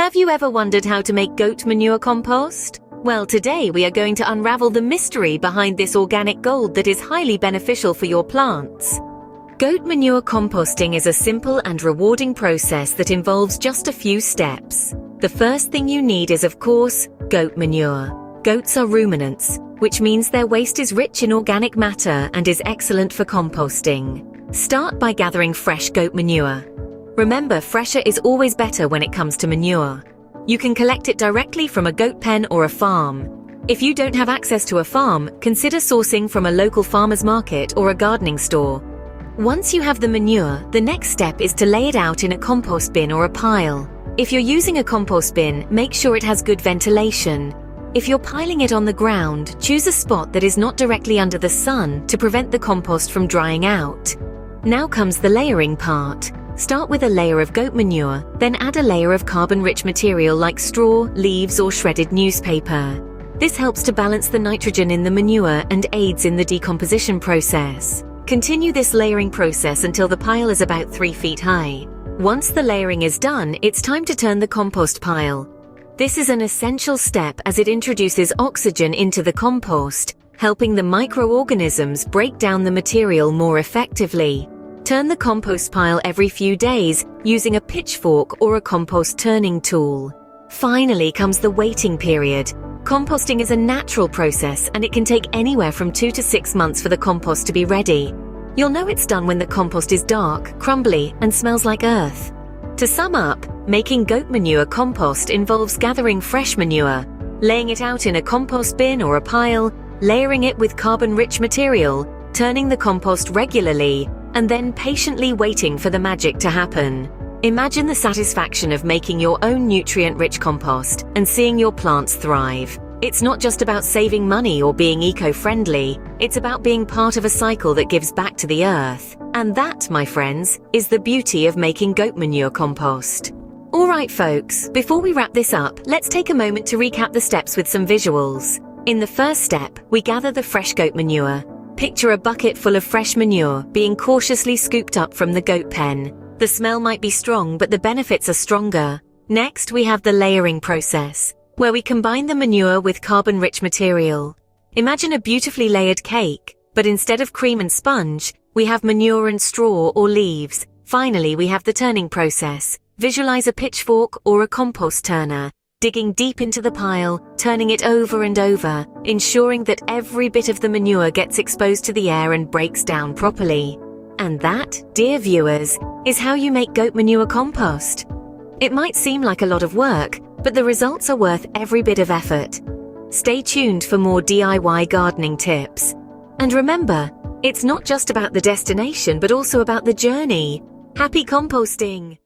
Have you ever wondered how to make goat manure compost? Well, today we are going to unravel the mystery behind this organic gold that is highly beneficial for your plants. Goat manure composting is a simple and rewarding process that involves just a few steps. The first thing you need is, of course, goat manure. Goats are ruminants, which means their waste is rich in organic matter and is excellent for composting. Start by gathering fresh goat manure. Remember, fresher is always better when it comes to manure. You can collect it directly from a goat pen or a farm. If you don't have access to a farm, consider sourcing from a local farmer's market or a gardening store. Once you have the manure, the next step is to lay it out in a compost bin or a pile. If you're using a compost bin, make sure it has good ventilation. If you're piling it on the ground, choose a spot that is not directly under the sun to prevent the compost from drying out. Now comes the layering part. Start with a layer of goat manure, then add a layer of carbon-rich material like straw, leaves, or shredded newspaper. This helps to balance the nitrogen in the manure and aids in the decomposition process. Continue this layering process until the pile is about 3 feet high. Once the layering is done, it's time to turn the compost pile. This is an essential step as it introduces oxygen into the compost, helping the microorganisms break down the material more effectively. Turn the compost pile every few days using a pitchfork or a compost turning tool. Finally comes the waiting period. Composting is a natural process and it can take anywhere from 2 to 6 months for the compost to be ready. You'll know it's done when the compost is dark, crumbly, and smells like earth. To sum up, making goat manure compost involves gathering fresh manure, laying it out in a compost bin or a pile, layering it with carbon-rich material, turning the compost regularly, and then patiently waiting for the magic to happen. Imagine the satisfaction of making your own nutrient-rich compost and seeing your plants thrive. It's not just about saving money or being eco-friendly, it's about being part of a cycle that gives back to the earth. And that, my friends, is the beauty of making goat manure compost. Alright folks, before we wrap this up, let's take a moment to recap the steps with some visuals. In the first step, we gather the fresh goat manure. Picture a bucket full of fresh manure being cautiously scooped up from the goat pen. The smell might be strong, but the benefits are stronger. Next, we have the layering process, where we combine the manure with carbon-rich material. Imagine a beautifully layered cake, but instead of cream and sponge, we have manure and straw or leaves. Finally, we have the turning process. Visualize a pitchfork or a compost turner, digging deep into the pile, turning it over and over, ensuring that every bit of the manure gets exposed to the air and breaks down properly. And that, dear viewers, is how you make goat manure compost. It might seem like a lot of work, but the results are worth every bit of effort. Stay tuned for more DIY gardening tips. And remember, it's not just about the destination, but also about the journey. Happy composting!